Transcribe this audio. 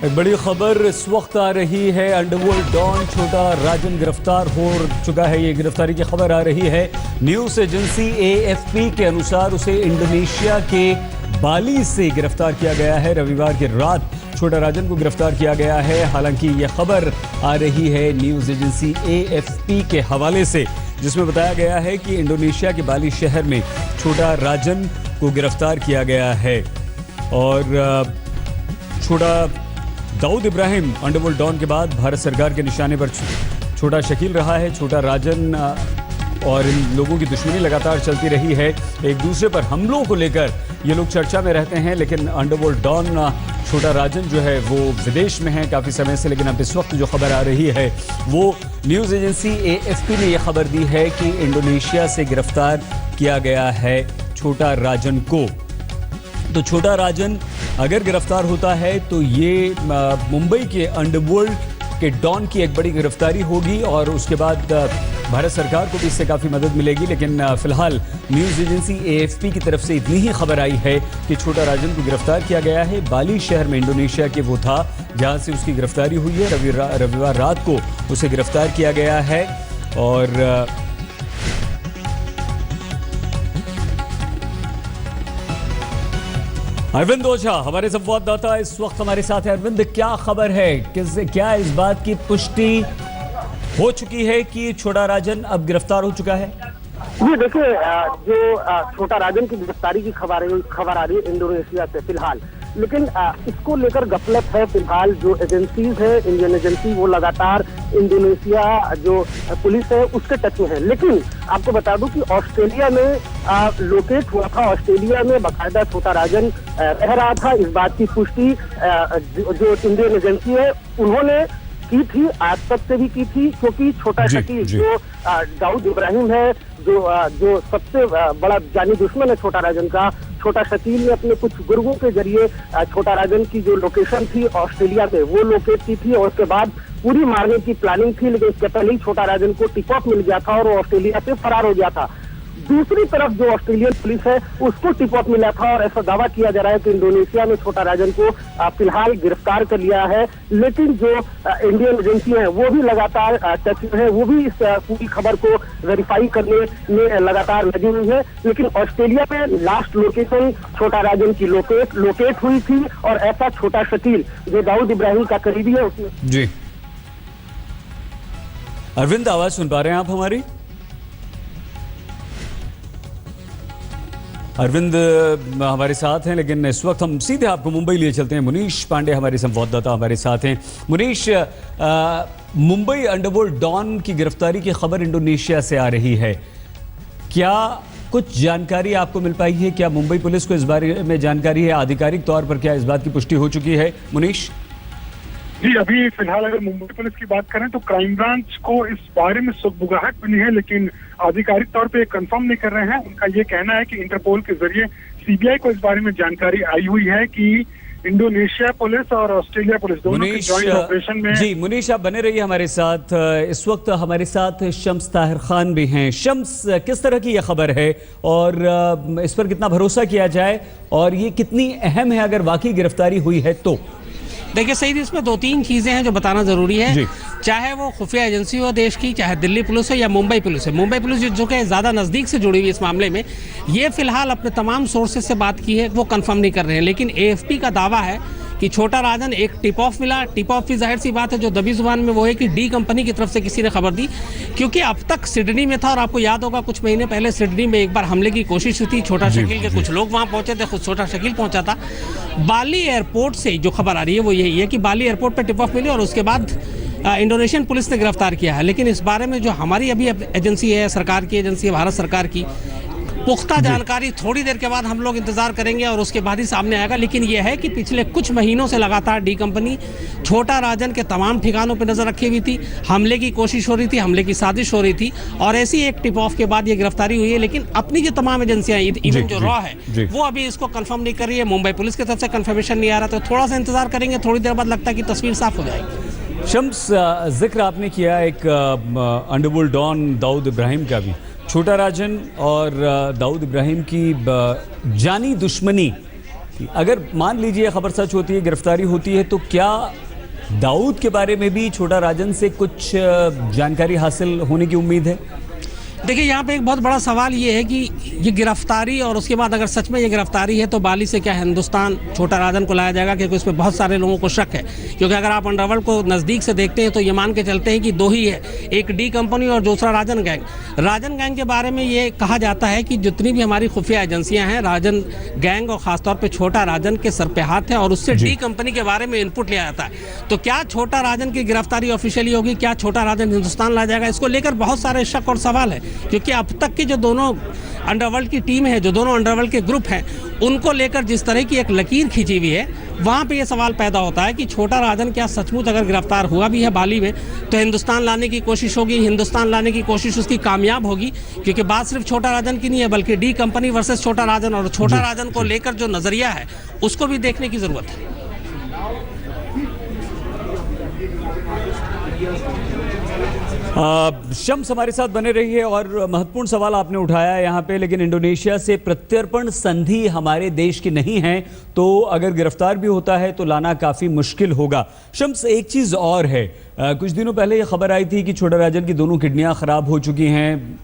एक बड़ी खबर इस वक्त आ रही है। अंडरवर्ल्ड डॉन छोटा राजन गिरफ्तार हो चुका है। ये गिरफ्तारी की खबर आ रही है न्यूज एजेंसी AFP के अनुसार उसे इंडोनेशिया के बाली से गिरफ्तार किया गया है। रविवार की रात छोटा राजन को गिरफ्तार किया गया है। हालांकि यह खबर आ रही है न्यूज एजेंसी AFP के हवाले से, जिसमें बताया गया है कि इंडोनेशिया के बाली शहर में छोटा राजन को गिरफ्तार किया गया है। और छोटा दाऊद इब्राहिम अंडरवर्ल्ड डॉन के बाद भारत सरकार के निशाने पर छोटा शकील रहा है। छोटा राजन और इन लोगों की दुश्मनी लगातार चलती रही है। एक दूसरे पर हमलों को लेकर ये लोग चर्चा में रहते हैं, लेकिन अंडरवर्ल्ड डॉन छोटा राजन जो है वो विदेश में है काफ़ी समय से। लेकिन अब इस वक्त जो खबर आ रही है वो न्यूज़ एजेंसी AFP ने यह खबर दी है कि इंडोनेशिया से गिरफ्तार किया गया है छोटा राजन को। तो छोटा राजन अगर गिरफ्तार होता है तो ये मुंबई के अंडरवर्ल्ड के डॉन की एक बड़ी गिरफ्तारी होगी और उसके बाद भारत सरकार को भी इससे काफ़ी मदद मिलेगी। लेकिन फिलहाल न्यूज़ एजेंसी AFP की तरफ से इतनी ही खबर आई है कि छोटा राजन को गिरफ्तार किया गया है। बाली शहर में इंडोनेशिया के वो था जहां से उसकी गिरफ्तारी हुई है। रविवार रात को उसे गिरफ्तार किया गया है। और अरविंद ओझा हमारे संवाददाता इस वक्त हमारे साथ है। अरविंद, क्या खबर है, क्या इस बात की पुष्टि हो चुकी है कि छोटा राजन अब गिरफ्तार हो चुका है? जी देखिए, जो छोटा राजन की गिरफ्तारी की खबर आ रही है इंडोनेशिया से फिलहाल, लेकिन इसको लेकर गफलत है। फिलहाल जो एजेंसीज है, इंडियन एजेंसी, वो लगातार इंडोनेशिया जो पुलिस है उसके टच में है। लेकिन आपको बता दूं कि ऑस्ट्रेलिया में लोकेट हुआ था। ऑस्ट्रेलिया में बाकायदा छोटा राजन रह रहा था। इस बात की पुष्टि जो इंडियन एजेंसी है उन्होंने की थी, आज तक से भी की थी, क्योंकि छोटा शकील जो दाऊद इब्राहिम है, जो सबसे बड़ा जानी दुश्मन है छोटा राजन का, छोटा शकील ने अपने कुछ गुर्गों के जरिए छोटा राजन की जो लोकेशन थी ऑस्ट्रेलिया में वो लोकेट की थी और उसके बाद पूरी मारने की प्लानिंग थी। लेकिन इसके पहले ही छोटा राजन को टिप ऑफ मिल गया था और वो ऑस्ट्रेलिया से फरार हो गया था। दूसरी तरफ जो ऑस्ट्रेलियन पुलिस है उसको टिप ऑफ मिला था और ऐसा दावा किया जा रहा है कि इंडोनेशिया में छोटा राजन को फिलहाल गिरफ्तार कर लिया है। लेकिन जो इंडियन एजेंसी है वो भी लगातार टच में है, वो भी इस पूरी खबर को वेरीफाई करने में लगातार लगी हुई है। लेकिन ऑस्ट्रेलिया में लास्ट लोकेशन छोटा राजन की लोकेट हुई थी और ऐसा छोटा शकील जो दाऊद इब्राहिम का करीबी है उसमें। जी अरविंद, आवाज सुन पा रहे हैं आप हमारी? अरविंद हमारे साथ हैं, लेकिन इस वक्त हम सीधे आपको मुंबई लिए चलते हैं। मुनीश पांडे हमारे संवाददाता हमारे साथ हैं। मुनीश, मुंबई अंडरवर्ल्ड डॉन की गिरफ्तारी की खबर इंडोनेशिया से आ रही है, क्या कुछ जानकारी आपको मिल पाई है? क्या मुंबई पुलिस को इस बारे में जानकारी है? आधिकारिक तौर पर क्या इस बात की पुष्टि हो चुकी है? मुनीश जी, अभी फिलहाल अगर मुंबई पुलिस की बात करें तो क्राइम ब्रांच को इस बारे में सुगबुगाहट मिली है, लेकिन आधिकारिक तौर पे कंफर्म नहीं कर रहे हैं। उनका ये कहना है कि इंटरपोल के जरिए CBI को इस बारे में जानकारी आई हुई है कि इंडोनेशिया पुलिस और ऑस्ट्रेलिया पुलिस दोनों के जॉइंट ऑपरेशन में। जी मुनीश, आप बने रहिए हमारे साथ। इस वक्त हमारे साथ शम्स ताहिर खान भी हैं। शम्स, किस तरह की यह खबर है और इस पर कितना भरोसा किया जाए और ये कितनी अहम है अगर वाकई गिरफ्तारी हुई है तो? देखिए सही, इसमें दो तीन चीज़ें हैं जो बताना ज़रूरी है। चाहे वो खुफिया एजेंसी हो देश की, चाहे दिल्ली पुलिस हो या मुंबई पुलिस है। मुंबई पुलिस जो कि ज़्यादा नज़दीक से जुड़ी हुई इस मामले में, ये फिलहाल अपने तमाम सोर्सेज से बात की है, वो कंफर्म नहीं कर रहे हैं। लेकिन AFP का दावा है कि छोटा राजन एक टिप ऑफ मिला। टिप ऑफ की जाहिर सी बात है जो दबी जुबान में वो है कि D कंपनी की तरफ से किसी ने खबर दी, क्योंकि अब तक सिडनी में था और आपको याद होगा कुछ महीने पहले सिडनी में एक बार हमले की कोशिश हुई थी। छोटा शकील के कुछ लोग वहाँ पहुंचे थे, खुद छोटा शकील पहुंचा था। बाली एयरपोर्ट से जो खबर आ रही है वो यही है कि बाली एयरपोर्ट पर टिप ऑफ मिली और उसके बाद इंडोनेशियन पुलिस ने गिरफ्तार किया है। लेकिन इस बारे में जो हमारी अभी एजेंसी है, सरकार की एजेंसी है, भारत सरकार की, पुख्ता जानकारी थोड़ी देर के बाद हम लोग इंतजार करेंगे और उसके बाद ही सामने आएगा। लेकिन यह है कि पिछले कुछ महीनों से लगातार D कंपनी छोटा राजन के तमाम ठिकानों पर नजर रखी हुई थी। हमले की कोशिश हो रही थी, हमले की साजिश हो रही थी और ऐसी एक टिप ऑफ के बाद ये गिरफ्तारी हुई है। लेकिन अपनी जो तमाम एजेंसियां, इवन जो रॉ है वो अभी इसको कंफर्म नहीं कर रही है। मुंबई पुलिस की तरफ से कंफर्मेशन नहीं आ रहा, तो थोड़ा सा इंतजार करेंगे, थोड़ी देर बाद लगता है कि तस्वीर साफ हो जाएगी। शम्स, जिक्र आपने किया एक अंडरवर्ल्ड डॉन दाऊद इब्राहिम का भी। छोटा राजन और दाऊद इब्राहिम की जानी दुश्मनी अगर मान लीजिए खबर सच होती है, गिरफ्तारी होती है, तो क्या दाऊद के बारे में भी छोटा राजन से कुछ जानकारी हासिल होने की उम्मीद है? देखिए, यहाँ पे एक बहुत बड़ा सवाल ये है कि ये गिरफ्तारी और उसके बाद अगर सच में ये गिरफ्तारी है तो बाली से क्या हिंदुस्तान छोटा राजन को लाया जाएगा, क्योंकि उसमें बहुत सारे लोगों को शक है। क्योंकि अगर आप अंडरवर्ल्ड को नज़दीक से देखते हैं तो ये मान के चलते हैं कि दो ही है, एक डी कंपनी और दूसरा राजन गैंग। राजन गैंग के बारे में ये कहा जाता है कि जितनी भी हमारी खुफिया एजेंसियाँ हैं, राजन गैंग और ख़ासतौर पर छोटा राजन के सर पे हाथ है और उससे डी कंपनी के बारे में इनपुट लिया जाता है। तो क्या छोटा राजन की गिरफ्तारी ऑफिशियली होगी, क्या छोटा राजन हिंदुस्तान लाया जाएगा, इसको लेकर बहुत सारे शक और सवाल है। क्योंकि अब तक की जो दोनों अंडरवर्ल्ड की टीम है, जो दोनों अंडरवर्ल्ड के ग्रुप हैं, उनको लेकर जिस तरह की एक लकीर खींची हुई है, वहाँ पे ये सवाल पैदा होता है कि छोटा राजन क्या सचमुच अगर गिरफ्तार हुआ भी है बाली में तो हिंदुस्तान लाने की कोशिश होगी, हिंदुस्तान लाने की कोशिश उसकी कामयाब होगी। क्योंकि बात सिर्फ छोटा राजन की नहीं है, बल्कि डी कंपनी वर्सेस छोटा राजन, और छोटा राजन को लेकर जो नज़रिया है उसको भी देखने की ज़रूरत है। शम्स हमारे साथ बने रही है और महत्वपूर्ण सवाल आपने उठाया है यहाँ पे, लेकिन इंडोनेशिया से प्रत्यर्पण संधि हमारे देश की नहीं है, तो अगर गिरफ्तार भी होता है तो लाना काफ़ी मुश्किल होगा। शम्स, एक चीज़ और है, कुछ दिनों पहले ये खबर आई थी कि छोटा राजन की दोनों किडनियाँ ख़राब हो चुकी हैं,